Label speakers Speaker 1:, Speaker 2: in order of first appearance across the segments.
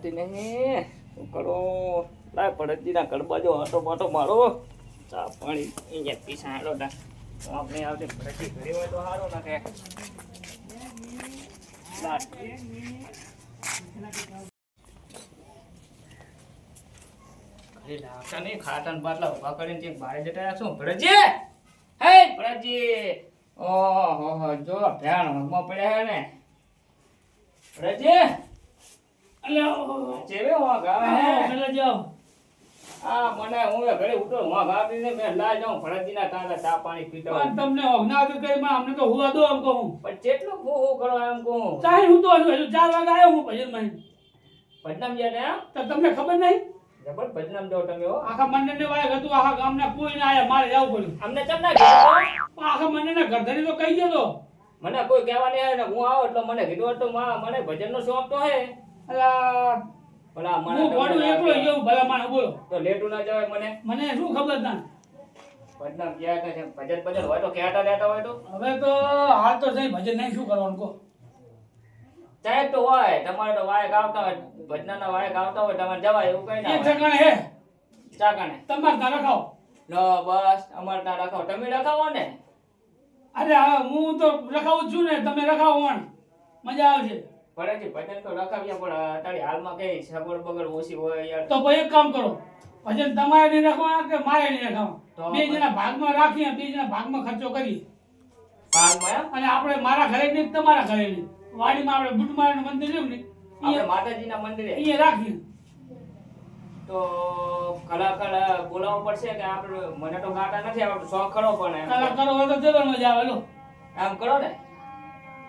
Speaker 1: આવતી નહીં. શું કરો? લાય પડજીના ગરબા જો આટો બાટો મારો. ચા પાણી અહીંયા પીસા હાલો ના આપણે આવતી પડજી ઘરે હોય તો સારો ના કે ખાટન બાટલા ઉભા કરીને બારે જતા શું ભડજી? હે ભડજી, ઓહો જો ભેણ હગમાં પડ્યા હે ને ભડજી. અલ્યા ચેવે વાગ આવે હે એટલે જાવ. આ મને હું ઘરે ઉઠો વાગ આપીને મે લા જાઉં ભડજીના તાજા ચા પાણી પીતો.
Speaker 2: પણ તમને હોગના તો કઈ માં અમને તો હુવા દો એમ કહું.
Speaker 1: પણ કેટલું ફૂ કરો એમ કહું.
Speaker 2: ચાહે હું તો હજુ 4 વાગે આવ્યો હું ભજન માં.
Speaker 1: ભજનામ ગયા ને
Speaker 2: તો તમને ખબર નહીં?
Speaker 1: જબર ભજનામ જાવ તમે હો.
Speaker 2: આખા મંડળ ને વાય હતું, આખા ગામના કોઈ ના આયા, મારે જવું પડ્યું.
Speaker 1: અમને ચમ ના કીધું?
Speaker 2: આખા મંડળ ને ઘરધણી તો કહી દેતો.
Speaker 1: મને કોઈ કહેવા નહીં આવે ને હું આવો એટલે મને કીધું તો મને ભજનનો શોખ તો હે.
Speaker 2: અલા
Speaker 1: ભલા મને
Speaker 2: હું ગોડું એકલો જેવું ભલા માણસ બોલો.
Speaker 1: તો લેટું ના જવાય મને.
Speaker 2: મને શું ખબર ના.
Speaker 1: ભજનામ ગયા કે ભજન હોય તો કહેતા રહેતા હોય તો
Speaker 2: હવે તો હાલ તો જઈ ભજન નહીં, શું કરવાનું કહો.
Speaker 1: સાહેબ તો હોય તમારે તો વાયક આવતા હોય, ભજનાના વાયક આવતા હોય તમારે જવાય એવું કઈ ના
Speaker 2: એક
Speaker 1: હોય.
Speaker 2: ઠેકાણે હે
Speaker 1: ચાકાણે
Speaker 2: તમારે ત્યાં રખાવો.
Speaker 1: લો બસ અમારે ત્યાં રખાવો. તમે રખાવો ને.
Speaker 2: અરે હા હું તો રખાવું જ છું ને, તમે રખાવો પણ મજા આવશે.
Speaker 1: ભલેથી ભજન તો રખાવ્યા પણ અત્યારે હાલમાં કઈ સગવડ બગડ ઓછી હોય યાર.
Speaker 2: તો ભાઈ એક કામ કરો, ભજન તમારે નહીં રખવાના કે મારે નહીં રખવા.
Speaker 1: તો
Speaker 2: બે જણા ભાગમાં રાખીએ, બે જણા ભાગમાં ખર્ચો કરીએ.
Speaker 1: ભાગમાં એમ?
Speaker 2: અને આપણે મારા ઘરે નહીં તમારા ઘરે નહીં, વાડીમાં આપણે બુટમાળાનું મંદિર છે ને
Speaker 1: આપણે માતાજીના મંદિરે
Speaker 2: અહીંયા રાખીએ.
Speaker 1: તો કલાકાર બોલાવવો પડશે કે આપણે? મને તો ગાતા નથી આવડતું, શોખ ખરો પણ એમ
Speaker 2: કલાકારો હોય તો જબર મજા આવે. લો
Speaker 1: એમ કરો ને.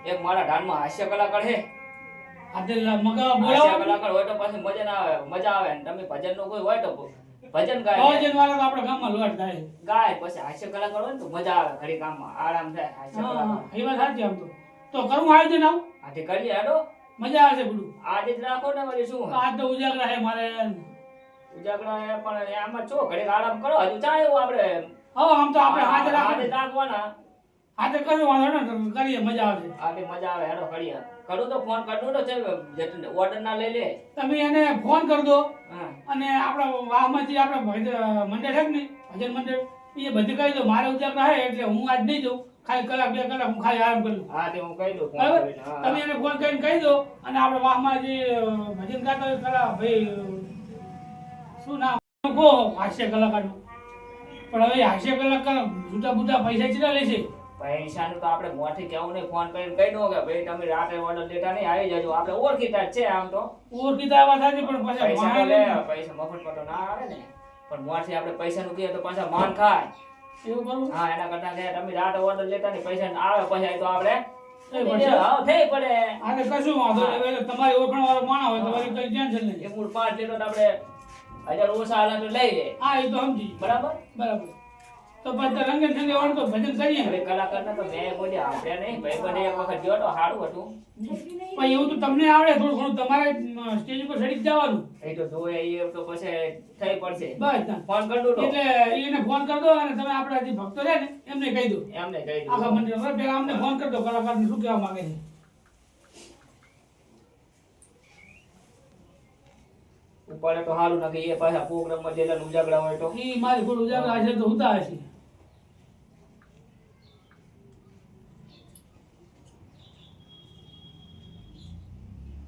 Speaker 1: એક મારા ધાનમાં હાસ્ય કલાકાર હે.
Speaker 2: આજે મગાવા
Speaker 1: હાસ્ય
Speaker 2: બોલાવો.
Speaker 1: કલાકાર હોય તો પછી મજા ના આવે. મજા આવે ને તમે ભજન નું કોઈ હોય તો ભજન ગાય
Speaker 2: ભજન વાળા તો આપણા ગામમાં લોટ થાય.
Speaker 1: ગાય પછી હાસ્ય કલાકાર હોય ને તો મજા આવે. ઘડી કામમાં આરામ થાય. હાસ્ય
Speaker 2: હા
Speaker 1: કલાકાર
Speaker 2: એ વાત સાચી. આમ તો કરું આયોજન આવું,
Speaker 1: આથી કરીએ હેડો.
Speaker 2: મજા આવશે બધું.
Speaker 1: આજે જ રાખો ને વળી શું
Speaker 2: આજ તો ઉજાગરા છે મારે.
Speaker 1: ઉજાગરા હે પણ આમાં છો ઘડી આરામ કરો. હજુ ચાલે એવું આપણે
Speaker 2: હા આમ તો આપણે હાજર
Speaker 1: આજે રાખવાના.
Speaker 2: હાજર કરવું વાંધો ને, કરીએ મજા આવશે.
Speaker 1: આજે મજા આવે. હેડો કરીએ. કરું તો ફોન કરવું તો છે ઓર્ડર ના લઈ લે.
Speaker 2: તમે એને ફોન કરી દો
Speaker 1: હા
Speaker 2: અને આપણા વાહમાંથી આપણે મંડળ છે ને ભજન મંડળ એ બધું કહી દો. મારે ઉજાગરા છે એટલે હું આજ નહીં જાઉં, ખાલી કલાક 2 કલાક હું ખાલી આરામ કરું.
Speaker 1: હા તે હું કહી દઉં ફોન
Speaker 2: બરાબર?
Speaker 1: કરીને. હા.
Speaker 2: તમે એને ફોન કરીને કહી દો અને આપણે વાહમાં જે ભજન ગાતા હોય ખરા ભાઈ, શું નામ કહો હાસ્ય કલાકારનું. પણ હવે હાસ્ય કલાકાર જુદા બુદા પૈસા કેટલા લેશે?
Speaker 1: પૈસાનું તો આપણે મોંથી કેવું નહીં, ફોન કરીને કહી દો કે ભાઈ તમે રાતે ઓર્ડર લેતા નહીં આવી જજો. આપણે ઓળખીતા જ છે આમ તો.
Speaker 2: ઓળખીતા એવા થાય પણ
Speaker 1: પૈસા તો
Speaker 2: પાછા
Speaker 1: લે, પૈસા મફતમાં તો ના આવે ને. પણ મોંથી આપણે પૈસાનું કહીએ તો પાછા માન ખાય.
Speaker 2: એવું કરું.
Speaker 1: હા એના કરતા કે તમે રાતે ઓર્ડર લેતા નહીં, પૈસા આવે પછી તો આપણે
Speaker 2: થઈ પડશે.
Speaker 1: હા થઈ પડે.
Speaker 2: આને કશું વાંધો નહીં. હવે તમારી ઓળખાણ વાળો માણસ હોય તમારી કઈ ટેન્શન નહીં.
Speaker 1: એક મૂળ 5 લીટર તો આપણે 1000 ઓછા હાલે તો લઈ લે.
Speaker 2: હા એ તો સમજી
Speaker 1: બરાબર.
Speaker 2: બરાબર. તો પછી રંગે ઠંગે વાળો તો ભજન કરીએ.
Speaker 1: હવે કલાકારને તો મેં બોલ્યા આપણે નહીં, ભાઈ બને એક વખત ગયો તો સારું હતું.
Speaker 2: પણ એવું તો તમને આવડે થોડું ઘણું, તમારે સ્ટેજ ઉપર ચડી જ જવાનું.
Speaker 1: એ તો જોઈએ એ તો પછી થઈ પડશે.
Speaker 2: બસ તાન.
Speaker 1: ફોન કરી દો તો
Speaker 2: એટલે એને ફોન કરી દો અને તમે આપણા જે ભક્તો છે ને એમને કહી દો.
Speaker 1: એમને કહી દો.
Speaker 2: આખા મંદિર પર પેલા અમને ફોન કરી દો, કલાકારને શું કહેવા માંગે છે.
Speaker 1: ઉપાડે તો સારું નાખી. એ પાછા પ્રોગ્રામમાં જેલા ઉજાગરા હોય તો
Speaker 2: ઈ મારી કોઈ ઉજાગરા હશે તો ઉતા હશે.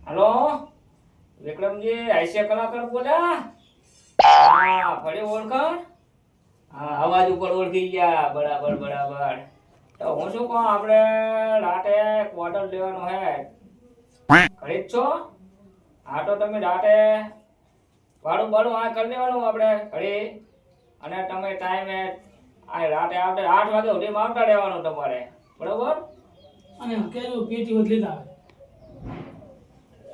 Speaker 1: હાલો વિક્રમજી, હાસ્ય કલાકાર બોલ્યા? હા ફરી ઓળખાણ? હા અવાજ ઉપર ઓળખી ગયા. બરાબર બરાબર. તો હું શું કહું, આપણે રાતે ક્વાર્ટર લેવાનો હે. ખરીદ છો? હા તો તમે રાતે ભાડું ભાડું આ કરી લેવાનું આપણે ઘડી. અને તમે ટાઈમે આ રાતે આપણે 8 વાગે સુધીમાં આવતા રહેવાનું તમારે. બરોબર?
Speaker 2: અને કેજો પેટી વધ લીધા આવે.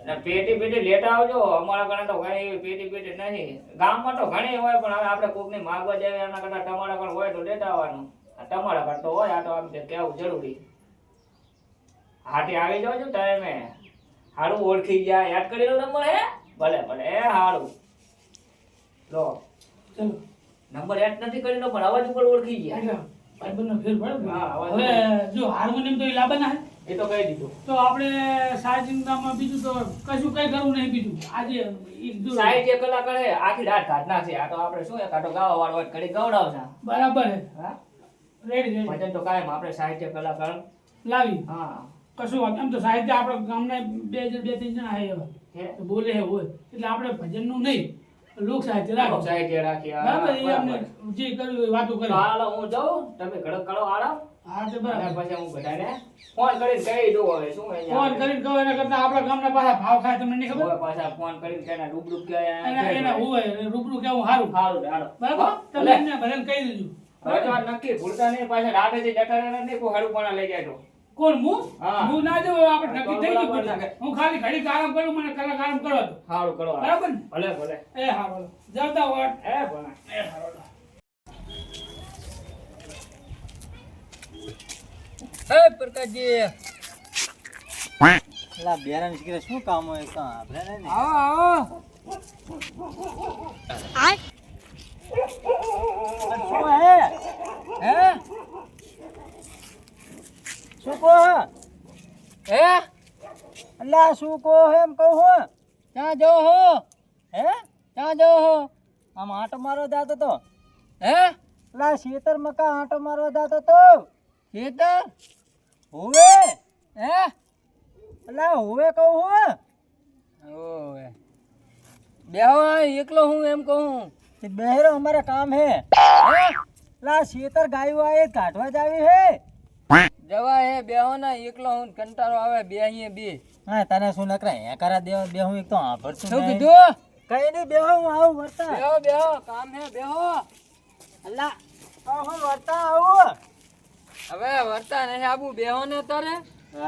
Speaker 1: અને પેટી લેતા આવજો. અમારા ઘરે તો ઘણી પેટી નહીં. ગામમાં તો ઘણી હોય પણ હવે આપણે કોકની માગવા જાય એના કરતા તમારા ઘર હોય તો લેતા આવવાનું. આ તમારા ઘર તો હોય, આ તો આમ કહેવું જરૂરી. હાથી આવી જાવ છો ટાઈમે. હારું ઓળખી ગયા, યાદ કરી લો નંબર હે? ભલે ભલે હારું. લો
Speaker 2: ચલો
Speaker 1: નંબર યાદ નથી કરી લો પણ અવાજ ઉપર ઓળખી ગયા.
Speaker 2: એટલે ભાઈબંધનો ફેર પડે ને.
Speaker 1: હા, અવાજ
Speaker 2: હવે જો હાર્મોનિયમ તો એ લાવવાના હે.
Speaker 1: એ તો કહી દીધું.
Speaker 2: તો આપણે સાજિંદામાં બીજું તો કશું કઈ કરવું નહીં બીજું આજે ઈ દૂર.
Speaker 1: સાહિત્ય કલાકાર હે, આખી રાત કાઢના છે. આ તો આપણે શું એક આટો ગાવા વાળો હોય ઘડી ગવડાવશે.
Speaker 2: બરાબર હે
Speaker 1: હા
Speaker 2: રેડી
Speaker 1: ભજન તો કાયમ આપણે સાહિત્ય કલાકાર.
Speaker 2: લાવી
Speaker 1: હા
Speaker 2: કશું વાત એમ તો સાહિત્ય આપણા ગામના બે ત્રણ જણા હે એવા
Speaker 1: હે
Speaker 2: તો બોલે હે હોય એટલે આપણે ભજનનું નહીં લોક સાહિત્ય રાખો
Speaker 1: સાહિત્ય રાખી. હા,
Speaker 2: બરાબર એ અમને
Speaker 1: બરાબર.
Speaker 2: જે કર્યું એ વાતો
Speaker 1: તો
Speaker 2: કરી
Speaker 1: હાલો હું જાઉં, તમે ઘડક કરો આરામ.
Speaker 2: હા તે
Speaker 1: અને
Speaker 2: બરાબર
Speaker 1: પછી હું બધાને ફોન કરીને કહી દઉં હવે શું અહીંયા
Speaker 2: ફોન કરીને કહો એના કરતા આપણા ગામના પાછા ભાવ ખાય તમને નહીં ખબર
Speaker 1: હવે પાછા ફોન કરીને કે રૂબરૂ ક્યાં
Speaker 2: એના એના હોય રૂબરૂ કેવું સારું
Speaker 1: સારું હાલો
Speaker 2: બરાબર તમે
Speaker 1: ભલે.
Speaker 2: એમને ભજન કહી દેજો
Speaker 1: હવે તો આ નક્કી ભૂલતા નહીં, પાછા રાતેથી જતા રહેતા નહીં, કોઈ હાડું પણ લઈ જાય તો.
Speaker 2: કોણ હું
Speaker 1: હા.
Speaker 2: હું ના જવું આપણે નક્કી થઈ ગયું
Speaker 1: બરાબર.
Speaker 2: બધું. હું ખાલી ઘડીક આરામ કરું મને કલાક આરામ કરવા દો
Speaker 1: હારું કરો હાલો.
Speaker 2: બરાબર ને
Speaker 1: ભલે ભલે.
Speaker 2: એ હા બોલો જતા વાટ
Speaker 1: એ ભલે.
Speaker 2: એ હા બોલો
Speaker 3: એ પ્રકાશજી લા બેરાન શીખરે શું કામ હોય કાં આપણે ને આવો આવો શું હે શું કહો હે અલ્લા શું કહો એમ કહું હું ક્યાં જો હો હે ક્યાં જો હો આમ આંટો મારવા જાતો તો હે અલ્લા શેતર મકા આંટો મારવા જાતો તો શેતર હોવે હે અલ્લા હોવે કહું હું હોવે બેહો એકલો હું એમ કહું તે બેહરો અમારા કામ હે હે લા શેતર ગાયું આયે કાઢવા જ આવી હે જવા હે બેહો ના એકલો હું કંટાળો આવે બેહીએ બે હા તને શું નકરા હે કરા દેવા બેહું એક તો આભરતું શું કીધું કઈ નહીં બેહો હું આવું વર્તા બેહો બેહો કામ હે બેહો અલ્લા હું વર્તા આવું હવે વર્તા નહીં આબુ બેહો ને તારે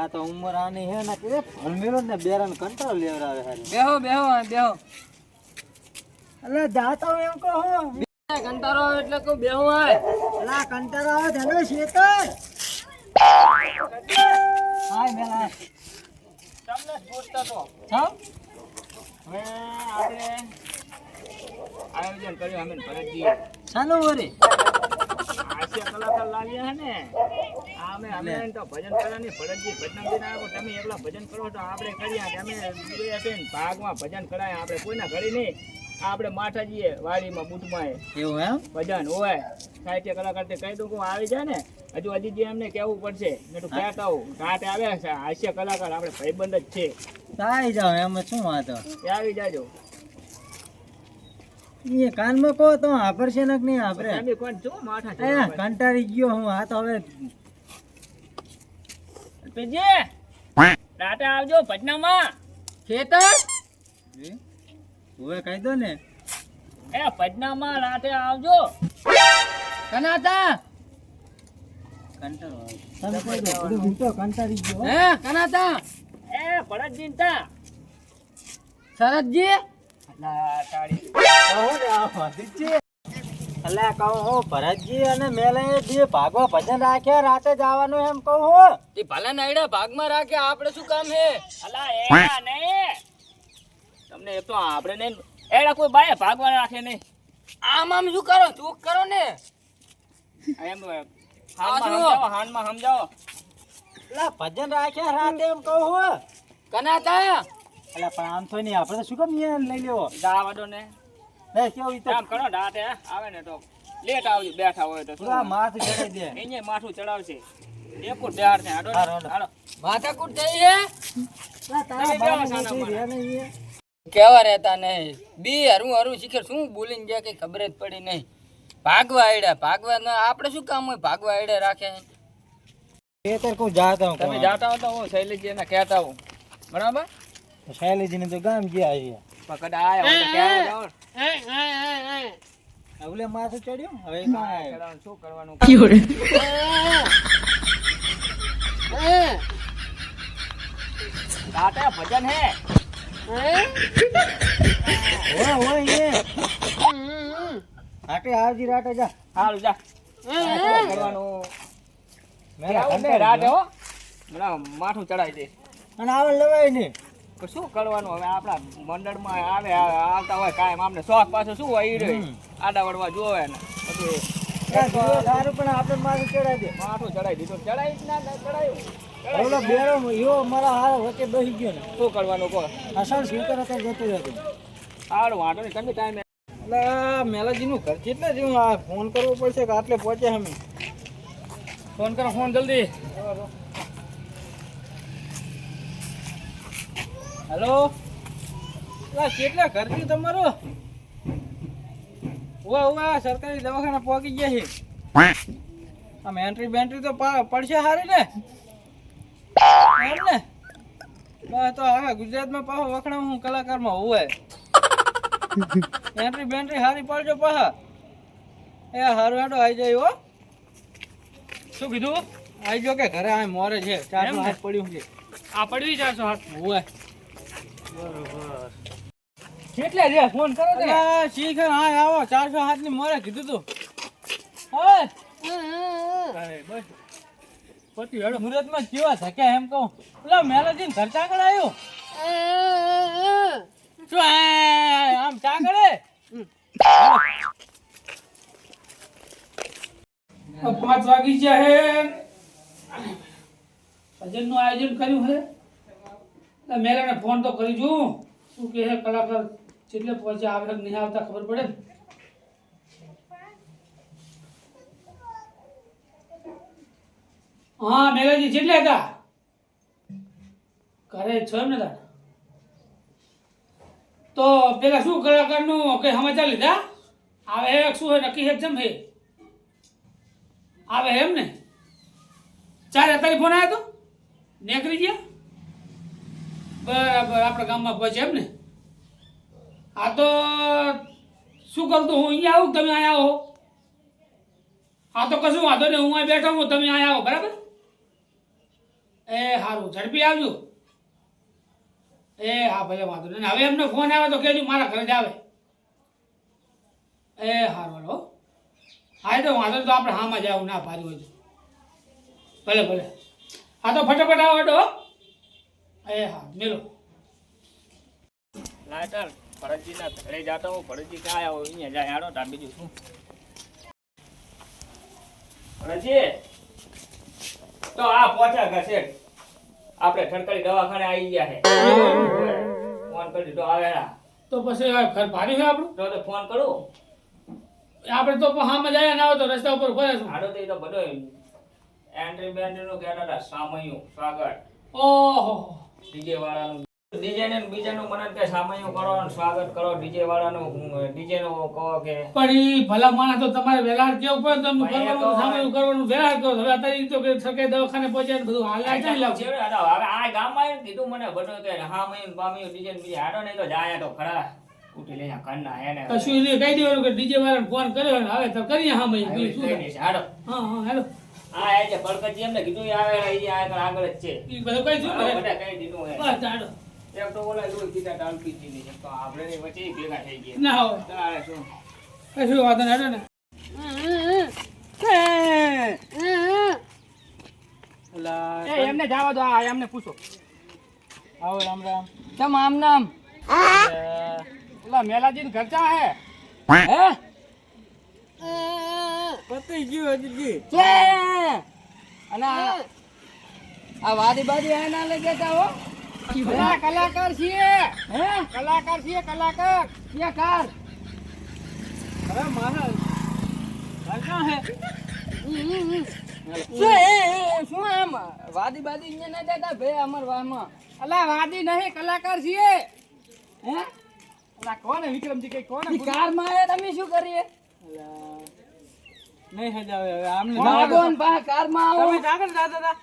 Speaker 3: આ તો ઉંમર આની હે ને કે ભલમેલો ને બેરાન કંટાળો લેવરાવે હારી બેહો બેહો બેહો અલ્લા જાતો એમ કહો કંટાળો આવે એટલે કહું બેહો આય અલ્લા કંટાળો આવે ધનો શેતર હાય મેલા
Speaker 1: તમને જ પૂછતો તો.
Speaker 3: હા
Speaker 1: હવે આપણે આયોજન કર્યું અમે ને ભરતજી.
Speaker 3: ચાલો વરી
Speaker 1: હાસ્ય કલાકાર લાવ્યા હે ને અમે તો ભજન કરવાની ભરતજી ભજનમજી ના આવો, તમે એકલા ભજન કરો તો આપણે કર્યા કે અમે બે બેન ભાગમાં ભજન કરાય. આપણે કોઈના ઘરે નહીં, આપણે માઠાજીએ વાડીમાં બુટમાં
Speaker 3: એવું એમ
Speaker 1: ભજન હોય. સાહિત્ય કલાકાર તે કહી દઉં કે આવી જાય ને હજુ હજી એમને કહેવું પડશે ને તો કહેતા આવું રાતે આવ્યા છે હાસ્ય કલાકાર આપણે ભાઈબંધ જ છે.
Speaker 3: આવી જાવ એમ શું વાતો
Speaker 1: તે આવી જાજો.
Speaker 3: એ કાનમાં કહો તો આભરશે ને નહીં આભરે
Speaker 1: તમે કોણ છો માઠા
Speaker 3: એ
Speaker 1: છે
Speaker 3: કંટાળી ગયો હું આ તો હવે
Speaker 1: પેજી રાતે આવજો ભજનામાં.
Speaker 3: ખેતર હવે કહી દો ને
Speaker 1: એ ભજનામાં રાતે આવજો.
Speaker 3: કનાતા કંટાળો આવે તમે કહી દો બધું હું તો કંટાળી ગયો હે કનાતા
Speaker 1: એ ભરતજી તા
Speaker 3: શરદજી
Speaker 1: અલા તાળી
Speaker 3: કહો ને આ વાદી છે અલ્યા કહો હો ભરતજી અને મેલે બે ભાગવા ભજન રાખ્યા રાતે જવાનું એમ કહું હો તે ભલે નાઈડા ભાગમાં રાખ્યા આપણે શું કામ હે
Speaker 1: અલા એડા નહીં, તમને એક તો આપણે નહીં એડા કોઈ બાય ભાગવા રાખે નહીં.
Speaker 3: આમ આમ શું કરો ચૂક કરો ને
Speaker 1: એમ હાનમાં સમજાવો.
Speaker 3: અલ્યા ભજન રાખ્યા રાતે એમ કહું હો કનાતા અલ્યા પણ આમ તો નહીં આપણે તો શું કામ અહીંયા લઈ લેવો
Speaker 1: જાવા દો ને
Speaker 3: ને કેવું ઈ તો
Speaker 1: કામ કરો રાતે આવે ને તો લેટ આવજો બેઠા હોય તો
Speaker 3: પૂરા માથું ચડાઈ દે
Speaker 1: એને માથું ચડાવશે એકું બિહાર છે હાડો
Speaker 3: હારો, હારો.
Speaker 1: હાડો.
Speaker 3: માથાકૂટ થઈ હે
Speaker 1: તમે બેહો સાના માના.
Speaker 3: કેવા રહેતા નહીં બી હરું હરું શીખર શું બોલીને ગયા કઈ ખબર જ પડી નહીં ભાગવા આડ્યા ભાગવા ના આપણે શું કામ હોય ભાગવા આડ્યા રાખે ખેતર કો જાતા હું
Speaker 1: તમે જાતા હો તો હું શૈલેષજી એને કહેતા હું બરાબર.
Speaker 3: શૈલેજી ને તો ગામ ગયા છે
Speaker 1: પકડ આયા હોય તો કહેવા જાઓ.
Speaker 3: અવલે માથું ચડ્યું હવે કાં
Speaker 1: ચડાવવાનું શું કરવાનું રાતે ભજન હે
Speaker 3: હોય એ આટે આવજી રાટે જા
Speaker 1: હાલ જા શું કરવાનું કેવું ને રાતે હો મને માથું ચડાવી દે.
Speaker 3: અને આવે લવાય ને
Speaker 1: તો શું કરવાનું હવે આપણા મંડળમાં આવતા હોય કાયમ આમને શોખ પાછો શું હોય ઈ રહ્યો. આડા વડવા જોવે ને બધું
Speaker 3: સારું પણ આપણે માથું ચડાવી દે
Speaker 1: માથું ચડાવી દીધું ચડાવી જ ના ચડાવ્યું
Speaker 3: ઓલો બેરો યો મારા હારા વચ્ચે બેસી ગયો ને
Speaker 1: શું કરવાનું કહો
Speaker 3: અસલ સ્વીકાર હતા જતો રહેતો
Speaker 1: સારું વાંધો નહીં તમે ટાઈમે
Speaker 3: એટલે મેલાજીનું ઘર કેટલે જ આ ફોન કરવો પડશે કે આટલે પહોંચે અમે
Speaker 2: ફોન કરો ફોન જલ્દી.
Speaker 3: હેલો કેટલા ઘર થયું તમારું ઓવા સરકારી દવાખાના પહોંચી ગયા છે આમ એન્ટ્રી બેન્ટ્રી તો પડશે સારી ને એમ ને બસ તો હવે ગુજરાતમાં પાછો વખણા હું કલાકારમાં હોય એન્ટ્રી બેન્ટ્રી સારી પડજો પાછા એ હારું હેડો આવી જાય હો
Speaker 2: શું કીધું?
Speaker 3: આવી જો કે ઘરે આ મોરે છે 400 હાથ પડ્યું છે
Speaker 2: આ પડવી 400 હાથ.
Speaker 3: હોય
Speaker 2: બરોબર. કેટલે છે ફોન કરો તે?
Speaker 3: શીખ હા આવો 400 હાથ ની મોરે કીધું તું હા
Speaker 2: અરે બસ પતી હેડો.
Speaker 3: મુહૂર્તમાં કેવા થકે એમ કહું પેલા મેલાજી ઘર ચાકડ આવ્યો શું આમ ચાકડે
Speaker 2: 5 વાગી ગયા હે. ભજનનું આયોજન કર્યું છે. એટલે મેલાને ફોન તો કરી જોઉં શું કહે છે કલાકાર કેટલે પહોંચ્યા આવે કે નહીં આવતા ખબર પડે ને. હા મેલાજી કેટલે હતા? ઘરે છો એમ ને તાર? તો પેલા શું કલાકારનું કઈ સમાચાર લીધા? આવે હે શું હે નક્કી હે જમ હે આવે એમ ને 4 અત્યારે ફોન આવ્યો તો નીકળી ગયા બરાબર આપણા ગામમાં પહોંચે એમ ને. આ તો શું કરું તું હું અહીંયા આવું તમે અહીંયા આવો આ તો કશું વાંધો નહીં હું અહીં બેઠો હું તમે અહીંયા આવો બરાબર એ સારું ઝડપી આવજો એ હા ભલે વાંધો નહીં હવે એમનો ફોન આવે તો કહેજો મારા ઘરે જ આવે એ સારું હલો હા તો વાંધો તો આપણે હામાં જ આવું ના પાડ્યું હોય તો ભલે ભલે હા તો ફટાફટ આવો હટો એ હા મેલો
Speaker 1: લાયટર ભરતજીના ઘરે જાતો હું ભરતજી ક્યાં આવ્યો અહીંયા જાય હાડો તા બીજું શું ભરતજી તો આ પહોંચ્યા ઘર છે આપણે સરકારી દવાખાને આવી ગયા છે ફોન કરી દીધો આવે ના
Speaker 2: તો પછી આ ઘર ભાડ્યું છે આપણું
Speaker 1: તો ફોન કરું
Speaker 2: આપણે તો હામાં જાય ના આવે તો રસ્તા ઉપર ઉભા રહેશું.
Speaker 1: હાડો તો એ તો બધો એન્ટ્રી બેન્ટ્રીનું કહેતા હતા સામયું સ્વાગત
Speaker 2: ઓહો
Speaker 1: ડીજે વાળાનું ડીજે ને બીજાનું મને કે સામયું કરો ને સ્વાગત કરો ડીજે વાળાનું ડીજે નું કહો કે
Speaker 2: પણ ઈ ભલા માણસ તો તમારે વહેલા કેવું પડે તમે
Speaker 1: ભાઈ, એ તો
Speaker 2: કરવાનું સામે કરવાનું વહેલા કરો હવે અત્યારે ઈ તો કે સરકારી દવાખાને પહોંચ્યા ને બધું હાલ ચાલી લાવ
Speaker 1: હવે આ ગામમાં આવીને કીધું મને બધું કે સામયું બામયું ડીજે ને બીજે હાડો નહીં તો જાય તો ખરા ઉઠી લઈને ઘરના એને
Speaker 2: કશું એને કહી દેવાનું કે ડીજે વાળાને ફોન કર્યો ને હવે તો કરીએ હા ભાઈ બીજું શું
Speaker 1: કઈ
Speaker 2: થાય?
Speaker 1: દઈશ, હાડો
Speaker 2: હા હા હેલો
Speaker 1: હા એ જે બળકતજી એમને કીધું એ આવે એ આગળ જ છે
Speaker 2: ઈ બધું કઈ શું
Speaker 1: હા, બધા કહી દીધું હે
Speaker 2: બસ હાલો
Speaker 1: એક તો ઓલા જોઈ કીધા ડાલપી દીધી છે તો આપણે ની વચ્ચે ય ભેગા થઈ ગયા
Speaker 2: ના હોય
Speaker 1: તારે શું
Speaker 2: કશું વાંધો નહીં હેલો ને
Speaker 3: અલા
Speaker 2: એમને જવા દો આ એમને પૂછો
Speaker 3: આવો રામ રામ
Speaker 2: કેમ આમ નામ ઓલા મેલાજી ઘર ચા હે
Speaker 3: પતી ગયું હજી
Speaker 2: છે અને આ વાદી બાદી આ ના લઈ જતા હો બધા કલાકાર છીએ હે કલાકાર છીએ કલાકાર કાર
Speaker 3: અરે મારા ઘર ક્યાં હે
Speaker 2: શું આમ વાદી બાદી અહીંયા ના જતા ભાઈ અમર વાહમાં અલા વાદી નહીં કલાકાર છીએ હે અલા કોને વિક્રમજી કઈ કોને કાર માં આયા તમે શું કરીએ
Speaker 3: નહીં હજાવે હવે આમને
Speaker 2: ભગવાન પા કાર માં આવો
Speaker 3: તમે આગળ જાતા હતા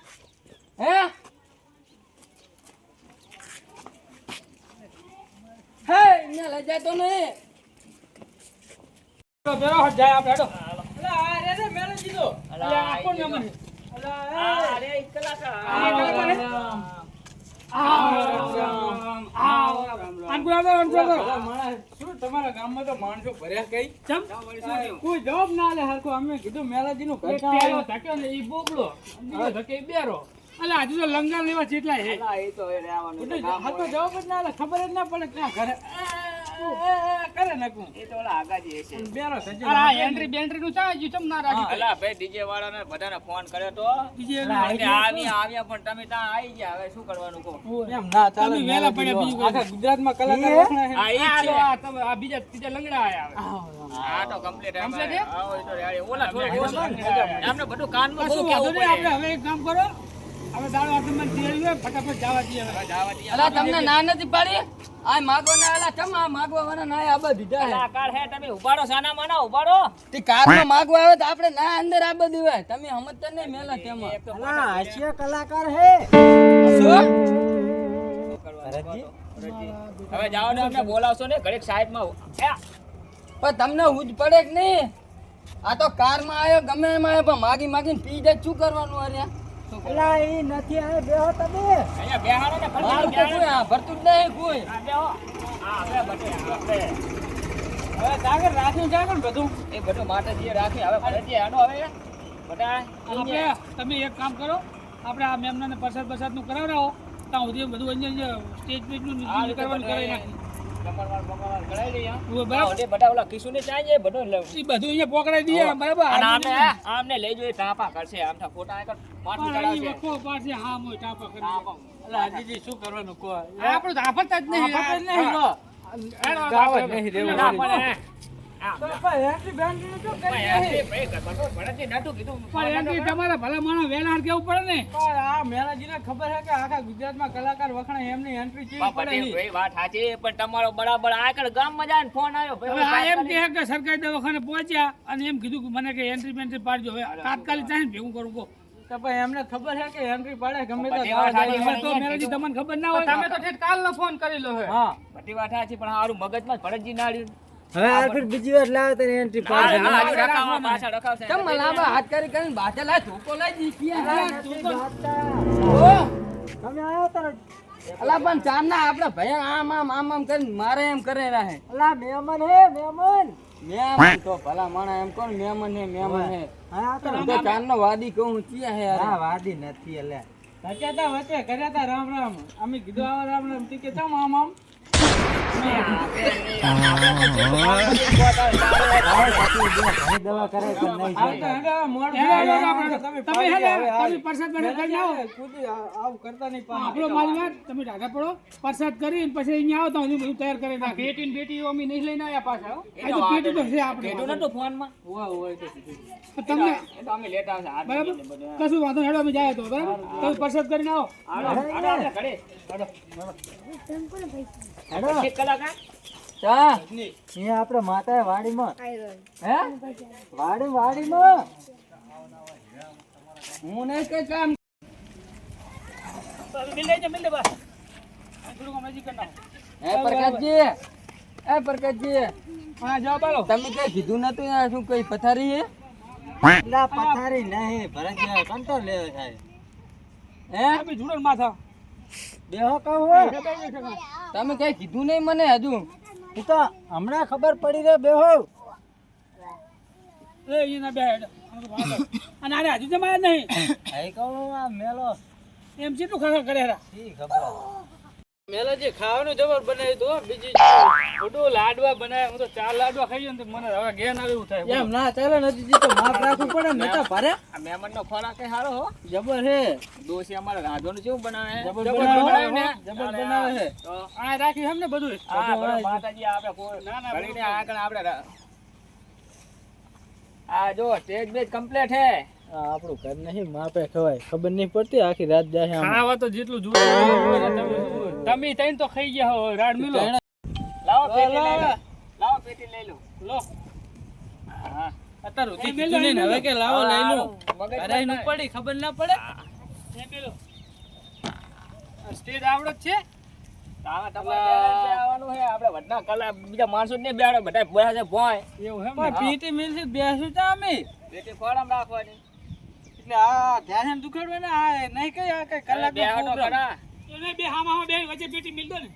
Speaker 2: હે હે ને લઈ જાય તો નહીં તો બેરો હટ જાય આપણે હેડો
Speaker 3: અલા આ રે રે મેરે જીતો
Speaker 2: અલા આ કોણ નંબર
Speaker 3: અલા
Speaker 1: અરે એક કલાકાર
Speaker 3: અલા માણસ શું તમારા ગામમાં તો માણસો ભર્યા કઈ કોઈ જવાબ ના આલે હરખો અમે કીધું મેલાજી નું ઘર ક્યાં આવ્યું?
Speaker 2: ધક્યો ને ઈ બોબડો બીજો ધકે બેરો અલા આજુ તો લંગર લેવા જેટલા હે
Speaker 3: બધું હરખો જવાબ જ ના આલે ખબર જ ના પડે ક્યાં ઘરે
Speaker 2: કરે નાખું
Speaker 1: એ તો ઓલા આગા જે છે
Speaker 2: બેરો થજો આ એન્ટ્રી બેન્ટ્રી નું ચા હજી ચમ ના રાખી
Speaker 1: અલા ભાઈ ડીજે વાળાને બધાને ફોન કર્યો તો
Speaker 2: બીજે
Speaker 1: અને આવ્યા પણ તમે ત્યાં આવી ગયા હવે શું કરવાનું કહો
Speaker 3: એમ ના ચાલે
Speaker 2: તમે વેલા પડ્યા બીજું કોઈ
Speaker 3: આખા ગુજરાતમાં કલાકાર વખણાય છે.
Speaker 1: આ ઈ જ છે
Speaker 2: આ તમે આ બીજા ત્રીજા લંગડા આયા
Speaker 1: આ તો કમ્પ્લીટ
Speaker 2: Complete છે?
Speaker 1: આવો એ તો રેડી. ઓલા થોડું આમને બધું કાનમાં બહુ
Speaker 2: કશું
Speaker 1: કેવું
Speaker 2: વાંધો નહીં,
Speaker 1: પડે
Speaker 2: આપણે હવે એક કામ કરો હવે દાળ વાસણમાં તૈયારી હોય ફટાફટ જવા દઈએ હવે.
Speaker 1: જવા દઈએ.
Speaker 4: અલા તમને ના નથી પાડી આ માગવાના અલા ચમ આ માગવાના ના આબા દીધા હે
Speaker 1: કલાકાર હે તમે ઉભાડો સાના માના ઉભાડો
Speaker 4: તે કારમાં માગવા આવે તો આપણે ના અંદર આબા દેવાય તમે સમજતા નહીં મેલા તેમાં
Speaker 1: એક તો
Speaker 3: અલા હાસ્ય કલાકાર હે
Speaker 4: શું
Speaker 3: ભરતજી
Speaker 1: હવે જાઓ ને અમને બોલાવશો ને ઘડીક સાઈડમાં
Speaker 4: પણ તમને હુજ પડે કે નહીં આ તો કારમાં આવ્યો ગમે એમાં આવ્યો પણ માગી માગીને પી જાય શું કરવાનું અરે
Speaker 3: અલા ઈ નથી આ બેહો તમે
Speaker 1: અહીંયા બેહાડો ને
Speaker 4: મારું તો
Speaker 1: ફટાફટ
Speaker 4: કોઈ આ ભરતું જ નહીં કોઈ
Speaker 1: આ બેહો. હા હવે બટે આપણે
Speaker 2: હવે જાગર રાખ્યું જાગર બધું
Speaker 1: એ બધું માતાજીએ રાખી હવે ભરતજી હાલો હવે બધા
Speaker 2: આપણે તમે એક કામ કરો આપણે આ મેમનાને પ્રસાદ બસાદનું કરાવડાવો ત્યાં સુધી બધું અહીંયા સ્ટેજ પેજનું નીચે કરવાનું કરાવી નાખી
Speaker 1: બકરવાળ કરાવી લઈએ
Speaker 2: ઉભો બરાબર
Speaker 1: ઓલે બધા ઓલા કિશુને ચાઈ જાય બધો લઉં
Speaker 2: એ બધું અહીંયા પોકડાઈ દઈએ બરાબર
Speaker 1: અને આમને લઈ જોઈએ ટાપા કરશે આમના ફોટા આગળ માથું
Speaker 2: પણ અહીં
Speaker 1: ચડાવશે
Speaker 2: વખો પાડશે હા મોય ટાપા કરી
Speaker 1: ટાપા.
Speaker 3: અલા હજીજી શું કરવાનું કો
Speaker 2: આપણે તો આફત જ નહીં
Speaker 3: આફત જ નહીં લો.
Speaker 2: હેડો,
Speaker 3: ગાવ જ
Speaker 2: આપણે
Speaker 3: નહીં રહેવું.
Speaker 1: ના, પણ આ ભરતજી નતું કીધું
Speaker 2: પણ એમ કે તમારા ભલા માણસ વેલાર કેવું પડે ને
Speaker 3: પણ આ મેલાજીને ખબર છે કે આખા ગુજરાતમાં કલાકાર વખણાય એમની એન્ટ્રી કેવી પડે
Speaker 1: પટેલ
Speaker 3: છે.
Speaker 1: ભાઈ વાત સાચી પણ તમારો બરાબર આગળ ગામમાં જાય ફોન આવ્યો
Speaker 2: હવે આ એમ કે સરકારી દવાખાને પહોંચ્યા અને એમ કીધું કે મને કે એન્ટ્રી બેન્ટ્રી પાડજો હવે તાત્કાલિક ચાહીને ભેગું કરું કહો
Speaker 3: તો ભાઈ એમને ખબર છે કે એન્ટ્રી પડે ગમે તો
Speaker 1: બધી વાત સાચી.
Speaker 2: હવે તો મેરેજી તમને ખબર ના હોય તમે તો ઠેઠ કાલનો ફોન કરેલો હે
Speaker 3: હા
Speaker 1: બધી વાત સાચી પણ હારું મગજમાં ભરતજી ના રહ્યું
Speaker 3: હવે આ ફિર બીજી વાર લાવે તો એન્ટ્રી પાડશે
Speaker 1: હા, હા, રખાવા પાછા રખાવશે.
Speaker 4: ચમ લાંબા હાથ કરીને બાટે લાય ધોકો લાય દીપિયા
Speaker 3: અલા, નથી ગાતા.
Speaker 4: ઓ
Speaker 3: તમે આયા તાર
Speaker 4: અલા પણ ચારના આપણે ભયા આમ કરીને મારે એમ કરે રહે
Speaker 3: અલા મહેમાન હે મહેમાન
Speaker 4: મેમન તો ભલા માણા એમ કોણ મેમન હે
Speaker 3: હા આ તો
Speaker 4: હું તો ચારનો વાદી કહું ચિયા હે
Speaker 3: હા
Speaker 4: યાર
Speaker 3: વાદી નથી એટલે સચ્યા વચ્ચે કર્યા તા રામ રામ અમે કીધું આવા રામ રામ તી કે ચમ આમ આમ દવા કરે તો નહીં
Speaker 2: તમે હે ને તમે પ્રસાદ બને કરી આવો
Speaker 3: કુદી આવું કરતા નહીં પાછા.
Speaker 2: આપણો મારી વાત તમે ઢાકા પડો પ્રસાદ કરીને પછી અહીંયા આવો તો હું બધું તૈયાર કરી નાખ બેટી ને બેટી અમે નહીં લઈને આવ્યા પાછા હો. આ તો પેટી તો છે આપણે
Speaker 1: કીધું નતું ફોનમાં
Speaker 3: હોય હોય તો કીધું.
Speaker 2: તમને
Speaker 1: એ તો અમે લેતા આવશે હાથ
Speaker 2: બરાબર
Speaker 1: ને બધું.
Speaker 2: કશું વાંધો નહીં, હેડો અમે જાય તો બરાબર તમે પ્રસાદ કરીને આવો
Speaker 1: હાલો, હાલો, આપણે ઘરે.
Speaker 3: હેડો.
Speaker 1: એક કલાક હા?
Speaker 4: ચા
Speaker 3: અહીંયા આપણે માતા વાડીમાં
Speaker 4: હે
Speaker 3: વાડીમાં
Speaker 4: હું નહીં કઈ કામ
Speaker 2: મિલ લેજો મિલ લે બસ થોડું અમે કરી નાખો
Speaker 4: હે પ્રકાશજી
Speaker 2: હા જાઓ બાલો
Speaker 4: તમે કઈ કીધું નતું યાર શું કઈ પથારી હે
Speaker 3: એટલા પથારી નહીં ભરત કંટ્રોલ લેવો થાય
Speaker 4: હે
Speaker 2: અમે જુડન માથા
Speaker 3: બેહો કહું હોય
Speaker 4: તમે કઈ કીધું નહીં મને હજુ
Speaker 3: એ તો હમણાં ખબર પડી રે બેહો
Speaker 2: એ એના બે હેડ અને આરે હજુ જમાય નહીં
Speaker 3: આઈ કહું આ મેલો
Speaker 2: એમ જેટલું ખબર કરે રા
Speaker 3: શી ખબર
Speaker 2: મેલાજી ખાવાનું જબર બનાવ્યું તો બીજી બધું લાડવા બનાવ્યા હું તો 4 લાડવા ખાઈ ને મને હવે ગેન આવે એવું થાય
Speaker 3: એમ ના ચાલે નથી તો માપ રાખવું પડે ને તો ભરે
Speaker 1: આ મહેમાનનો ખોરાક એ સારો હો
Speaker 3: જબર હે
Speaker 1: ડોસી અમારે રાંધવાનું કેવું બનાવે
Speaker 3: જબર
Speaker 1: જબર
Speaker 3: બનાવે
Speaker 1: બનાવે ને
Speaker 3: જબર બનાવે હે
Speaker 1: તો
Speaker 2: આ રાખ્યું એમ ને બધું
Speaker 1: હા બરાબર, માતાજી આપણે કોઈ ઘડીને આગળ આપણે આ જો સ્ટેજ બેજ કમ્પ્લીટ હે
Speaker 3: આ આપણું ઘર નહીં માપે ખવાય ખબર નહીં પડતી આખી રાત જાય આમ
Speaker 2: ખાવા તો જેટલું જોઈએ તમે તઈને તો ખાઈ ગયા હો રાડ મિલો
Speaker 1: લાવો પેટી
Speaker 3: લો,
Speaker 1: લઈ લો
Speaker 3: લો.
Speaker 1: લાવો પેટી લઈ લો
Speaker 2: લો
Speaker 1: હા
Speaker 3: અત્યારે
Speaker 2: એ
Speaker 3: ઉધી
Speaker 2: મેલો,
Speaker 3: કીધું નહીં ને,
Speaker 2: એ
Speaker 3: હવે કે લાવો લઈ લો
Speaker 1: મગજ
Speaker 3: અરે એનું પડી ખબર ના પડે
Speaker 2: એ મેલો સ્ટેજ આવડો જ છે
Speaker 1: તાવા તમારે આવવાનું હે આપણે વડના કલા બીજા માણસો ને બેહાડે બધા બોયા છે ભોય
Speaker 2: એવું એમ
Speaker 3: પણ પીટી મિલથી બેસું તો અમે
Speaker 1: પેટી ફોરમ રાખવાની
Speaker 3: એટલે આ ધ્યાન દુખાડવે ને આ નહીં કઈ આ કઈ કલાક
Speaker 1: બેહાડો ખરા
Speaker 2: એને બે હામાં બે વચ્ચે પેટી મિલ દો ને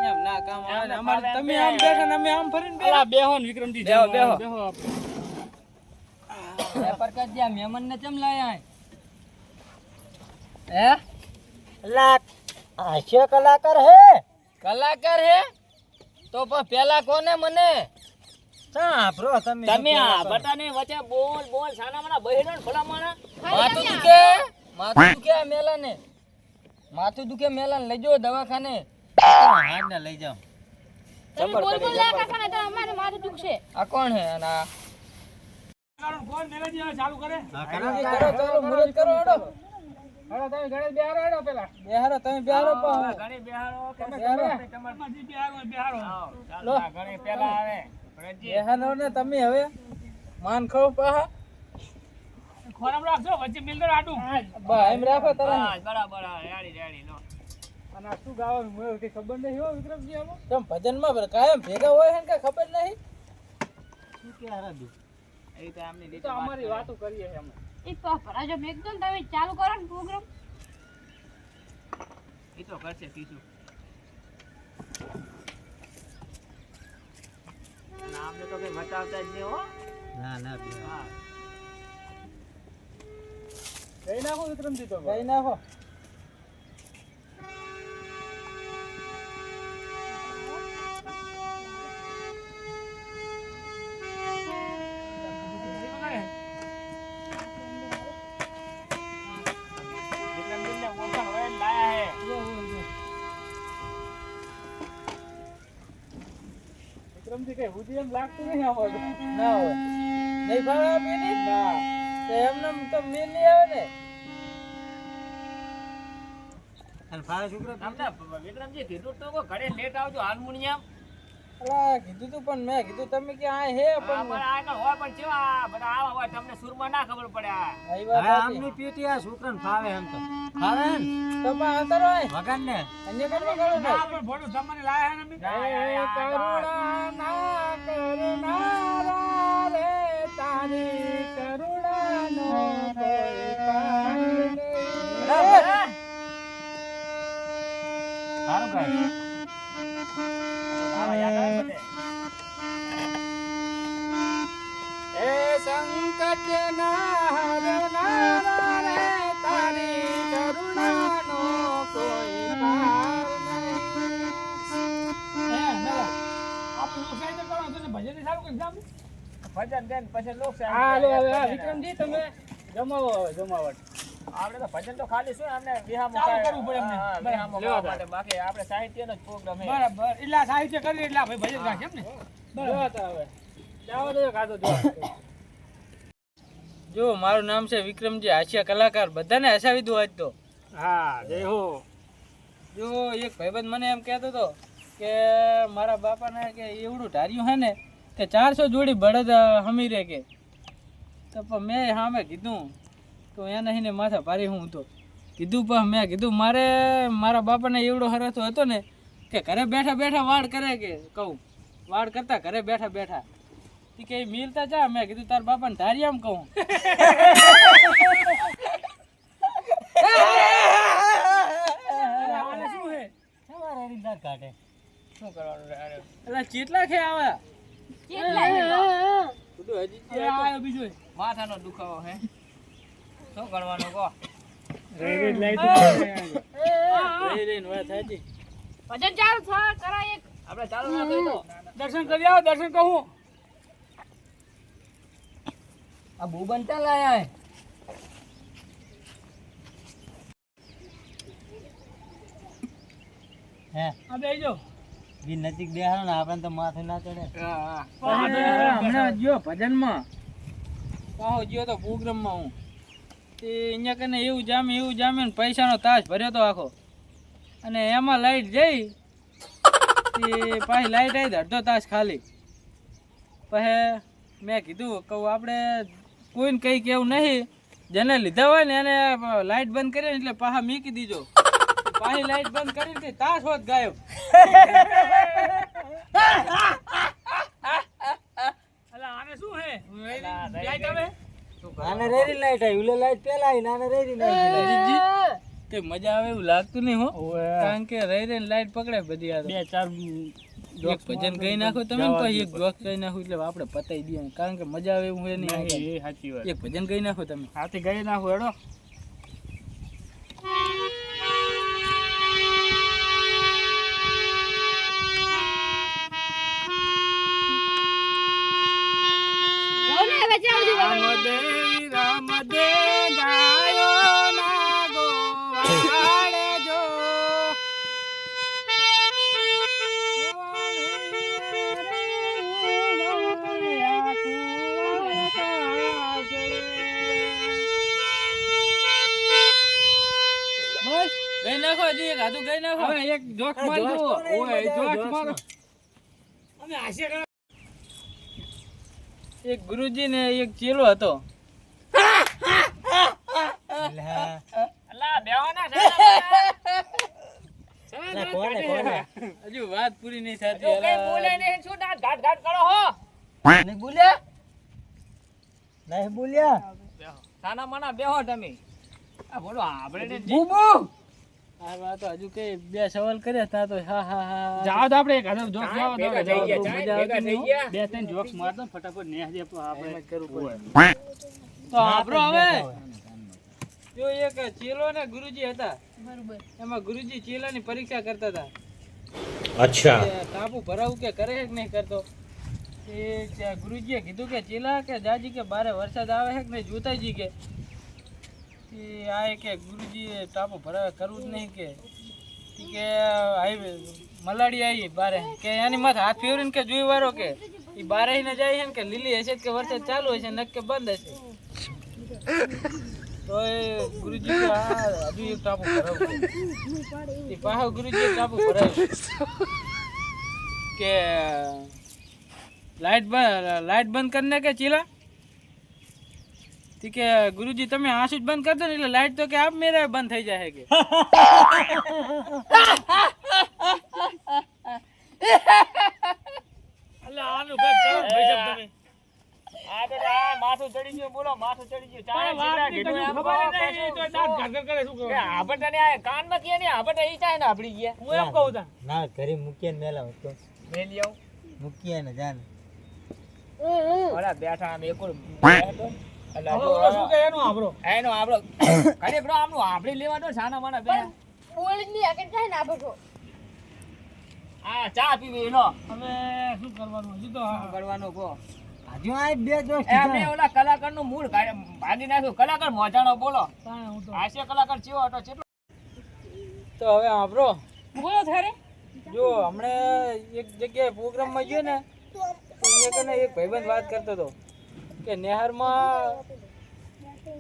Speaker 3: એમ ના કામ આવે ને અમારે તમે આમ બેઠા ને અમે આમ ફરીને બેઠા
Speaker 2: અલા બેહો ને વિક્રમજી
Speaker 1: બેહો, બેહો.
Speaker 2: બેહો
Speaker 4: હે પ્રકાશજી આ મહેમાન ને ચમ લાયા હે
Speaker 3: લાખ હાસ્ય કલાકાર હે
Speaker 4: કલાકાર હે તો પણ પેલા કોને મને
Speaker 3: સાંભળો તમે
Speaker 1: તમે આ બટાને વચ્ચે બોલ બોલ સાના મના બહેરો ને ભલા માણા
Speaker 4: માથું દુખે આ મેલાને માથું દુખે મેલાને લઈ જાઓ દવાખાને
Speaker 3: હાડને લઈ જાઓ
Speaker 5: તમે બોલ બોલ લા કાકા ને તો અમારે મારું દુખશે.
Speaker 4: આ કોણ હે અને આ
Speaker 2: ફોન મેલેજી હવે ચાલુ કરે
Speaker 3: હા કરો
Speaker 4: કરો ચાલો મુરત કરો હેડો
Speaker 2: હાલો તમે ગણેશ બેહારો હેડો પેલા
Speaker 4: બેહારો તમે બેહારો પણ
Speaker 1: ઘણી બિહારો કે
Speaker 4: બેહારો
Speaker 2: તમારજી બેહારો બેહારો
Speaker 1: ચાલો ઘણી પેલા આવે ભરતજી
Speaker 4: બેહારો ને તમે હવે માન ખાવ પાહા
Speaker 2: ખોરામ રાખજો વચ્ચે મિલદર આડું
Speaker 4: બા એમ રાખો તરત
Speaker 1: બસ બરાબર રેડી રેડી લો
Speaker 2: અને આ શું ગાવાનું મને કઈ ખબર નહીં હો વિક્રમજી આમાં
Speaker 4: તમ ભજનમાં કાયમ ભેગા હોય હે કે ખબર નહીં
Speaker 3: શું કે આરાધુ
Speaker 1: એ તો આમની
Speaker 2: તો
Speaker 1: રીતે
Speaker 2: અમારી વાતો કરીએ છે અમે
Speaker 5: એ ભરાજો એકદમ તમે ચાલુ કરો ને પ્રોગ્રામ.
Speaker 1: એ તો કરશે કીધું નામને તો કઈ બતાવતા જ નહીં હો
Speaker 3: ના ના બે
Speaker 1: હા
Speaker 2: કઈ નાખો વિક્રમજી તો
Speaker 4: કઈ નાખો
Speaker 1: વિક્રમજીને ઓળખાણ હોય ને લાયા હે
Speaker 2: વિક્રમજી કઈ હુજી એમ લાગતું નહીં આમાં
Speaker 4: ના હોય નહીં ભાવે આપીને ના તો એમને તો મેલ નહીં આવે ને
Speaker 3: અને ફાળે છોકરા
Speaker 1: તમને વિક્રમજી કીધું તો ઘરે લેટ આવજો હાર્મોનિયમ
Speaker 4: અલા કીધું તું પણ મેં કીધું તમે કે આ હે પણ
Speaker 1: પણ આ કઈ હોય પણ કેવા બધા આવા હોય તમને સુરમાં ના ખબર પડે આ
Speaker 4: આવી વાત
Speaker 3: હા
Speaker 4: હતી.
Speaker 3: આમની પેટી આ છોકરાને ફાવે એમ તો ફાવે ને
Speaker 4: તો પણ આ કરો એ.
Speaker 3: વગર ને
Speaker 4: અન્ય કરવા કરો ને
Speaker 2: આપણે ભોળું સામાન્ય લાયા હે ને અમે
Speaker 4: કરુણા ના કરુણા રે તારી કરુણા નો કોઈ પાર નહીં.
Speaker 1: સારું ગાય આવા યાદ આવે બધે
Speaker 4: એ સંકટ ના હરનારા રે તારી કરુણા નો કોઈ પાર નહીં.
Speaker 2: આપણે લોકસાહિત્ય કરવાનું છે ને ભજન સારું કરી જામ
Speaker 1: ભજન દેન પછી લોક
Speaker 2: હા લો હવે આ વિક્રમજી તમે જમાવો હવે જમાવટ
Speaker 1: આપણે તો ભજન તો ખાલી શું અમને વિહામો
Speaker 2: ચાલુ કરવું પડે એમને.
Speaker 1: વિહામો
Speaker 2: લ્યો
Speaker 1: ગાવા માટે બાકી આપણે સાહિત્યનો જ પ્રોગ્રામ હે
Speaker 2: બરાબર એટલા સાહિત્ય કરી એટલા ભાઈ ભજન રાખે એમ ને બરાબર હવે જાવ દે કાતો જો
Speaker 4: જો મારું નામ છે વિક્રમજી હાસ્ય કલાકાર બધાને હસાવી દઉં આજ તો
Speaker 2: હા જય હો
Speaker 4: જો એક ભાઈબંધ મને એમ કહેતો હતો કે મારા બાપાને કે એવડું ધાર્યું હે ને કે 400 જોડી બળદ હમી રે કે તો પણ મેં સામે કીધું તો એને ને માથા ભારી હું તો કીધું પણ મેં કીધું મારે મારા બાપાને એવડો હરતો હતો ને કે ઘરે બેઠા બેઠા વાડ કરે કે કહું વાડ કરતા ઘરે બેઠા બેઠા તી કે મિલતા જા મેં કીધું તાર બાપાને ધારી આમ કહું
Speaker 2: આને શું હે
Speaker 3: તમારે રીતના કાઢે
Speaker 1: શું કરવાનું રે અરે
Speaker 4: એટલે ચેટલા છે આવા
Speaker 5: કેટલા છે?
Speaker 4: બધું હજી
Speaker 2: એ આયો બીજો
Speaker 1: માથાનો દુખાવો હે શું કરવાનું કહો
Speaker 2: રેડ લાઈટ
Speaker 4: રહી રહીને વાત સાચી
Speaker 5: ભજન ચાલુ કરો એક.
Speaker 1: આપણે ચાલુ ના કરી દો
Speaker 2: દર્શન કરી આવો દર્શન કહું
Speaker 4: આ બુબન ચાલ આયા હે
Speaker 3: હે
Speaker 2: આ બેજો
Speaker 3: બી નજીક બેહારો ને આપણે તો માથે ના ચડે
Speaker 4: હમણાં ગયો ભજનમાં પાહો ગયો તો પ્રોગ્રામમાં હું તે અહીંયા કને એવું જામે ને પૈસાનો તાશ ભર્યો તો આખો અને એમાં લાઈટ જઈ તે પાછી લાઈટ આવી અડધો તાસ ખાલી પછી મેં કીધું કહું આપણે કોઈને કંઈ કેવું નહીં જેને લીધા હોય ને એને લાઈટ બંધ કરી એટલે પાછા મૂકી દીજો પાછી લાઈટ બંધ કરીને તે તાસ હોત ગાયબ
Speaker 2: અલા આને શું હે
Speaker 1: અલા,
Speaker 2: લાઈટ આવે
Speaker 3: નાને રેડી લાઈટ આવી ઉલે લાઈટ પેલા આવી નાને રેડી લાઈટ
Speaker 4: અજીતજી, તે મજા આવે એવું લાગતું નહીં હો કારણ કે રહી રહીને લાઈટ પકડે બધી આ તો.
Speaker 2: બે ચાર
Speaker 4: એક ભજન કહી નાખો તમે ને પછી એક જોક કહી નાખો એટલે આપણે પતાઈ દઈએ કારણ કે મજા આવે એવું એ નહીં
Speaker 2: એ સાચી વાત
Speaker 4: એક ભજન કહી નાખો તમે
Speaker 2: હાથી ગઈ નાખું હેડો
Speaker 4: નાખો, હજી એક હાથું ગાઈ નાખો.
Speaker 2: હવે એક જોક મારજો. ઓય જોક મારો. અમે હાસ્ય કલા
Speaker 4: એક ગુરુજી ને એક ચેલો હતો.
Speaker 1: અલા બેહો ના
Speaker 3: કોને
Speaker 4: હજુ વાત પૂરી નહીં થતી.
Speaker 1: જો કઈ બોલે નહીં શું દાંત ઘાટ ઘાટ કરો હો
Speaker 3: નહીં બોલ્યા નહીં બોલ્યા
Speaker 1: સાના માના બેહો તમે આ બોલો આપણે
Speaker 3: બુબુ
Speaker 4: આ વાત તો હજુ કઈ બે સવાલ કર્યા તા તો હા હા હા.
Speaker 2: જાવ તો આપણે એક હાથે જોક જાવ તો
Speaker 1: ભેગા થઈ ગયા
Speaker 2: મજા
Speaker 1: ભેગા
Speaker 2: આવતી
Speaker 1: થઈ
Speaker 2: નહીં.
Speaker 1: ગયા
Speaker 2: બે ત્રણ જોક્સ મારતો ને ફટાફટ ને
Speaker 4: એમ જ
Speaker 2: આપણે
Speaker 4: કરવું પડે. તો આપણો હવે જો એક ચેલો ને ગુરુજી હતા.
Speaker 5: બરોબર.
Speaker 4: એમાં ગુરુજી ચેલાની પરીક્ષા કરતા હતા.
Speaker 6: अच्छा
Speaker 4: કે ટાપુ ભરાવું કે કરે કે નહીં કરતો. એ ગુરુજીએ કીધું કે ચેલા કે જાજી કે બારે વરસાદ આવે છે કે નહીં જોતાજી કે આ કે ગુરુજી ટાપુ ભરાવે કરવું જ નહીં કે આવી મલાડી આવી બારે કે એની માથે હાથ ફેરવીને કે જોઈ વારો કે એ બારે ને જાય છે ને કે લીલી હશે કે વરસાદ ચાલુ હશે નક કે બંધ હશે. તો એ ગુરુજી કે આ હજુ એક ટાપુ ભરાવું એ પાછો ગુરુજી ટાપુ ભરાવ્યું કે લાઈટ બંધ કરને કે ચીલા કે ગુરુજી તમે આંસુ જ બંધ કરી દો ને એટલે લાઈટ તો કે આપ મેરે બંધ થઈ જાય કે
Speaker 2: અલ્યા આનું કઈ કરો ભાઈ સાહેબ તમે
Speaker 1: આ તો આ માથું ચડી ગયું બોલો માથું ચડી ગયું ચાય જીરા ઘીડું એમ
Speaker 2: ખબર
Speaker 1: કહો
Speaker 2: નહીં
Speaker 1: કશું.
Speaker 2: તો દાંત ઘાટ કરે શું
Speaker 1: કે
Speaker 2: કરો
Speaker 1: આપણ તને આ કાનમાં કે ને આપણ ઈ ચાય ને આપડી ગયા
Speaker 2: હું એમ કહું તા
Speaker 3: ના ઘરે મૂકીએ ને મેલા તો
Speaker 1: મેલી આવું
Speaker 3: મૂકીએ ને જાને
Speaker 1: ઓલા બેઠા આમ એકુર અલા
Speaker 2: હવે ઓલો શું કહે એનું આપણો
Speaker 1: એનો આપણો ખરેખર આમનું આપડી લેવા દો સાના માના બે
Speaker 5: બોલી ની આગળ જાય ને આ બધો.
Speaker 1: આ ચા પીવી લો
Speaker 2: હવે શું કરવાનું હજી તો
Speaker 1: કરવાનું કહો
Speaker 3: હજુ આ બે જો
Speaker 1: એમને ઓલા કલાકારનું મૂળ ભાગી નાખ્યું કલાકાર મોજાનો બોલો
Speaker 2: હું તો
Speaker 1: હાસ્ય કલાકાર ચેવો હતો કેટલો
Speaker 4: તો હવે આપણો
Speaker 5: બોલો થારે.
Speaker 4: જો હમણે એક જગ્યાએ પ્રોગ્રામમાં ગયો ને તો અહીંયા કને એક ભાઈબંધ વાત કરતો હતો કે નહેરમાં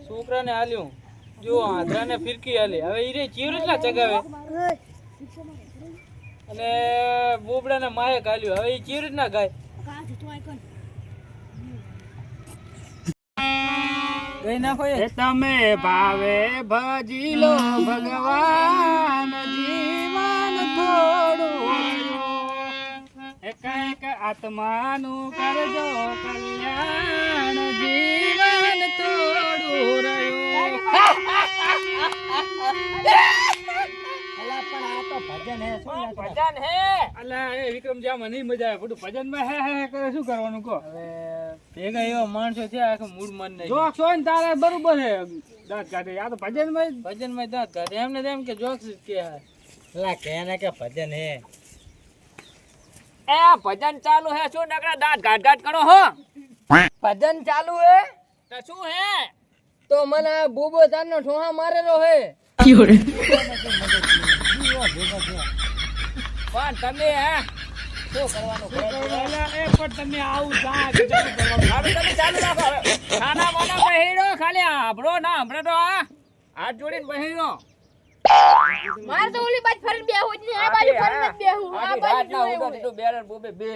Speaker 4: છોકરાને હાલ્યું જો આંધળાને ફિરકી હાલી હવે એ રે ચીવ રીતના ચગાવે અને બોબડાને માયક હાલ્યું હવે એ ચીવ રીતના ગાય ગઈ નાખો એ
Speaker 2: તમે ભાવે ભજી લો ભગવાન જીવન થોડું એક એક આત્માનું કરજો કલ્યાણ જીવન થોડું રહ્યું
Speaker 3: અલા પણ આ તો ભજન હે શું ના કરે?
Speaker 1: ભજન હે
Speaker 2: અલા એ વિક્રમજી આમાં નહીં મજા આવે બધું ભજનમાં હે કરે શું કરવાનું કહો
Speaker 4: હવે ભેગા એવા માણસો થયા આખું મૂળ મન નહીં
Speaker 2: જોક્સ હોય ને તારે બરોબર હે દાંત કાઢે આ તો ભજનમાં
Speaker 4: ભજનમાં દાંત કાઢે એમને તો એમ કે જોક્સ જ કે
Speaker 3: અલા કે ને કે ભજન હે
Speaker 1: એ ભજન ચાલુ હે શું નકરા દાંત ઘાટ ઘાટ કરો હો
Speaker 4: ભજન ચાલુ હે
Speaker 1: તો શું હે
Speaker 4: તો મને આ બોબો તારનો ઠોહા મારેલો હે
Speaker 1: પણ તમે હે શું કરવાનું કહો?
Speaker 2: અલા એ પણ તમે આવું જા કે ચાલુ કરવાનું.
Speaker 1: હવે તમે ચાલુ રાખો હવે ખાના વાના બહેરો ખાલી આભરો ના હમણે તો આ હાથ જોડીને બહેરો
Speaker 5: મારે તો ઓલી બાજુ ફરીને બેહું જ નહીં, આ બાજુ ફરીને જ બેહું. આ બાજુ જોયું હોય.
Speaker 1: તું બેરર બોબે બે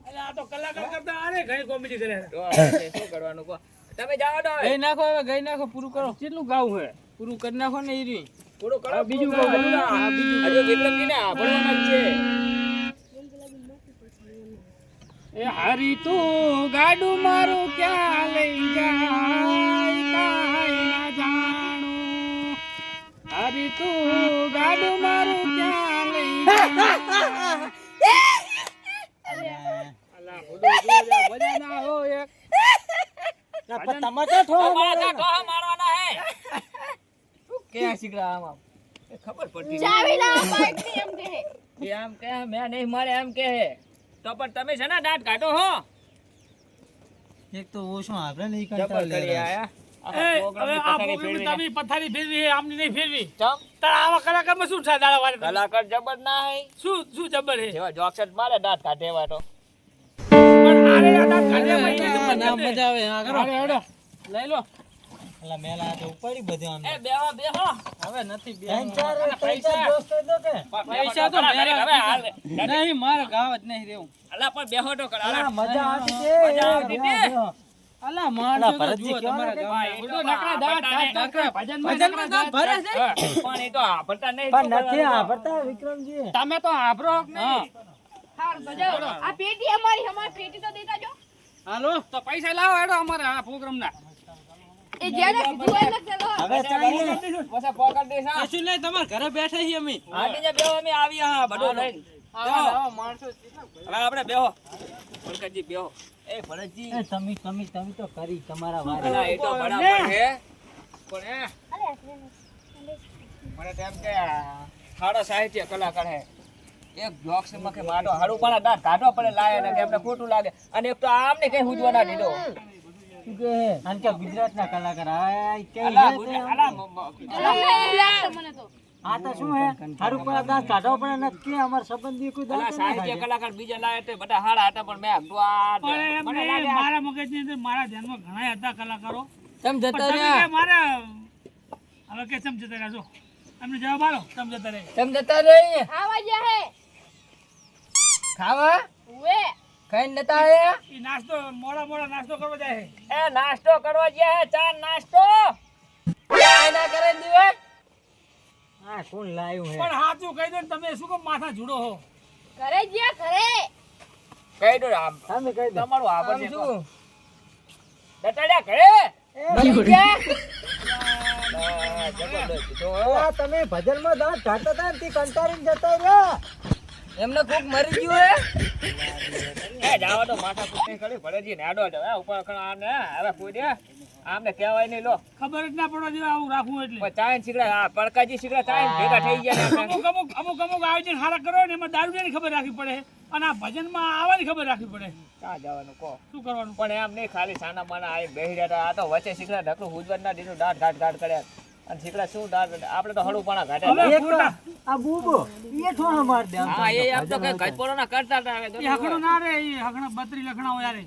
Speaker 2: અલા આ તો કલાકાર કરતા આરે ઘણી કોમેડી કરે
Speaker 1: તો શું કરવાનું કહો તમે જાઓ તો
Speaker 4: ગઈ નાખો હવે ગઈ નાખો પૂરું કરો
Speaker 2: કેટલું ગાવું હે
Speaker 4: પૂરું કરી નાખો ને ઈરી
Speaker 1: પૂરું કરો
Speaker 2: બીજું
Speaker 1: પૂરું
Speaker 2: કહો,
Speaker 1: કરો.
Speaker 2: બીજું
Speaker 1: હા, બીજું હજુ વિક્રમજીને આભળવાના જ છે
Speaker 2: એ હરી તું ગાડું મારું ક્યાં લઈ જાય કાંઈ ના જાણું હરી તું ગાડું મારું ક્યાં લઈ જાય અલા ભૂડું જો જા, મજા ના હોય એક
Speaker 3: ના પણ તમાચા ઠો
Speaker 1: મારા ઢોહા મારવાના હે કે શીખરા આમ એ ખબર પડતી
Speaker 5: ચાવી ના બાઈકની એમ કહે.
Speaker 1: એ આમ કે મેં નહીં મારે એમ કે તો પણ તમે છે ને દાંત કાઢો હો
Speaker 3: એક તો ઓછું આપણે નહીં
Speaker 1: જબર
Speaker 3: કંટાળ
Speaker 1: કરી
Speaker 3: લેવા
Speaker 1: આયા
Speaker 2: એ, હવે આ પ્રોગ્રામની તમે પથારી ફેરવી હે, આમની નહીં ફેરવી
Speaker 1: ચમ
Speaker 2: તારા આવા કલાકારમાં શું થાય દાડા વાળે
Speaker 1: કલાકાર જબર ના હે
Speaker 2: શું જબર હે
Speaker 1: જેવા જોક્સટ મારે દાંત કાઢે એવા તો
Speaker 2: પણ આરે આ દાંત કાઢે ભાઈ
Speaker 4: ના મજા આવે હા કરો
Speaker 2: હાલો, હાલો.
Speaker 4: લઈ લો
Speaker 3: અલા મેલા તો ઉપાડી બધું આમ
Speaker 1: એ બેહો બેહો
Speaker 4: હવે નથી
Speaker 3: ત્રણ ચાર
Speaker 4: બેહવું.
Speaker 3: દોસ્તો તો કે
Speaker 4: પૈસા તો
Speaker 1: હવે હાલ
Speaker 4: નહીં, મારે ગાવ જ નહીં રહેવું.
Speaker 1: અલા પણ બેહો તો કર
Speaker 3: અલા
Speaker 1: અલા
Speaker 3: મજા આવતી
Speaker 1: મજા આવતી
Speaker 3: છે
Speaker 1: છે.
Speaker 4: અલા માણસો તો
Speaker 3: ભરતજી
Speaker 4: જુઓ
Speaker 3: કેવા
Speaker 4: તમારા
Speaker 3: લાગે?
Speaker 4: ગામના.
Speaker 1: એ તો
Speaker 4: બધો નકરા દાંત,
Speaker 1: આપણને-
Speaker 4: દાંત, નકરા. ભજનમાં દાંત ભરે છે.
Speaker 1: પણ એ તો આપતા નહીં
Speaker 3: પણ નથી આવડતા વિક્રમજી
Speaker 1: તમે તો આભરો કે નહીં?
Speaker 5: હારું તો જાઓ. આ પેટી અમારી પેટી તો દેતા જો.
Speaker 4: હાલો
Speaker 1: તો પૈસા લાવો હેડો અમારે આ પ્રોગ્રામના
Speaker 5: એ જેને કીધું હોય ને ચલો.
Speaker 3: હવે ચાલીએ
Speaker 1: પછી પોકટ દેસ હા
Speaker 4: કશું નહીં, તમારા ઘરે બેઠા છીએ અમે.
Speaker 1: આટી જે બેહો અમે આવી હા બધું લઈને
Speaker 4: આવા માણસો
Speaker 1: હવે આપણે બેહો ભરતજી બેહો એ ભરતજી
Speaker 3: એ તમે તો કરી તમારા વારે
Speaker 1: અલા એ તો બરાબર છે પણ મને તેમ કે હાડો સાહિત્ય કલાકાર હે એક જોક્સ માં કે માટો હાડું પણ દાંત કાઢો પડે લાય ને કે એમને ખોટું લાગે અને એક તો આમને કઈ હુજવા ના દીધો
Speaker 3: શું કે અને કે ગુજરાતના કલાકાર આ કે
Speaker 1: અલા અલા
Speaker 5: તમને લાગશે મને તો.
Speaker 3: આ તો શું હે હારું પર દાંત કાઢો પણ નથી અમાર સંબંધી કોઈ
Speaker 1: અલા
Speaker 3: દાંત
Speaker 1: સાહિત્ય કલાકાર બીજા લાય તે બધા હાડા હતા પણ મેં આગળ આ
Speaker 2: પણ એમ
Speaker 1: મને
Speaker 2: નહીં,
Speaker 1: લાગે
Speaker 2: મારા મગજની અંદર મારા ધ્યાનમાં ઘણા હતા કલાકારો
Speaker 4: તમે
Speaker 2: પણ
Speaker 4: જતા
Speaker 2: તમે
Speaker 4: રહ્યા.
Speaker 2: કે મારા હવે કે ચમ જતા રહ્યા છો અમને જવાબ આલો ચમ જતા રહ્યા
Speaker 4: તમે જતા રહી
Speaker 5: ખાવા ગયા હે.
Speaker 4: ખાવા
Speaker 5: ઉવે.
Speaker 4: ખાઈને નતા આયા.
Speaker 2: એ નાસ્તો મોડા નાસ્તો કરવા જાય છે.
Speaker 1: એ નાસ્તો કરવા ગયા હે ચા નાસ્તો
Speaker 4: કાંઈ ના કરે ને દીવા.
Speaker 3: હા કોણ લાવ્યું હે
Speaker 2: પણ સાચું કહી દો ને તમે શું કેમ માથા જુડો હો
Speaker 5: ઘરે ગયા ઘરે.
Speaker 1: કઈ દો આમ
Speaker 3: તમે કહી દો
Speaker 1: તમારું આભાર
Speaker 4: આમ
Speaker 1: છે
Speaker 4: શું?
Speaker 1: દટાડ્યા ઘરે
Speaker 4: મરી ગયા?
Speaker 3: અલા તમે ભજનમાં દાંત કાઢતા હતા ને તે કંટાળીને જતા રહ્યા
Speaker 4: એમને કોક મરી ગયું હે.
Speaker 1: એ જાવા તો માથા કુટની કરી ભરેજી નાડો જ હવે ઉપર કણ આને હવે કોઈ દે આમને કહેવાય નહીં લો
Speaker 2: ખબર જ ના પડવા દેવા આવું રાખવું એટલે
Speaker 1: પણ ચાઈન શીકડા આ પડકાજી શીકડા ચાઈન ભેગા થઈ ગયા ને
Speaker 2: અમુક આયોજન સારા કરો ને એમાં દારૂની ખબર રાખવી પડે અને આ ભજનમાં આવવાની ખબર રાખવી પડે
Speaker 1: ક્યાં જવાનું કહો
Speaker 2: શું કરવાનું
Speaker 1: પણ એમ નહીં ખાલી સાના માના આવી બેહી રહ્યા આ તો વચ્ચે શીકડા ઢકલું હુજવત ના દીધું દાંત ઘાટ કર્યા અને શીકડા શું દાંત આપણે તો હળું પાણા ઘાટે
Speaker 3: એક તો આ બૂબો એ ઠોહા માર દે આમ
Speaker 1: હા એ એમ તો કઈ ગજપોરો ના કરતા હતા હવે
Speaker 2: એ હકડો ના રે એ હકડા 32 લખણા હોય રે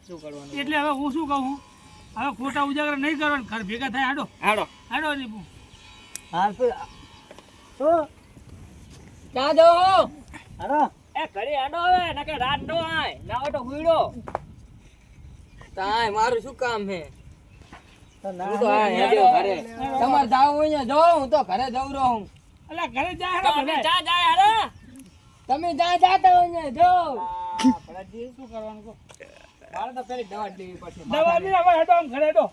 Speaker 1: શું કરવાનું
Speaker 2: એટલે હવે હું શું કહું હવે ખોટા ઉજાગર નહીં કરવાનું ઘર ભેગા થાય હાડો
Speaker 1: હાડો
Speaker 2: હાડો દીપુ
Speaker 3: હાલ તો તો
Speaker 4: ક્યાં જાઓ હો?
Speaker 3: અરે
Speaker 1: એ ઘરે હાડો હવે નકે રાત નો આય ના હોય તો હુઈડો
Speaker 4: તાય મારું શું કામ હે?
Speaker 3: તો
Speaker 4: હું
Speaker 3: ના
Speaker 4: તો આ હેડ્યો ઘરે. તમારે જાવું હોય ને જાઓ, હું તો ઘરે જઉં રહું.
Speaker 2: અલા ઘરે જાય
Speaker 1: તો
Speaker 2: હાડો
Speaker 1: અમે
Speaker 2: બધા.
Speaker 1: ચા જાય હાડો
Speaker 4: તમે જ્યાં જાતા હોય ને જાઓ.
Speaker 2: શું કરવાનું કહો
Speaker 1: મારે તો પેલી દવા જ લેવી પડશે
Speaker 2: દવા લે હવે હેડો આમ ઘરે હેડો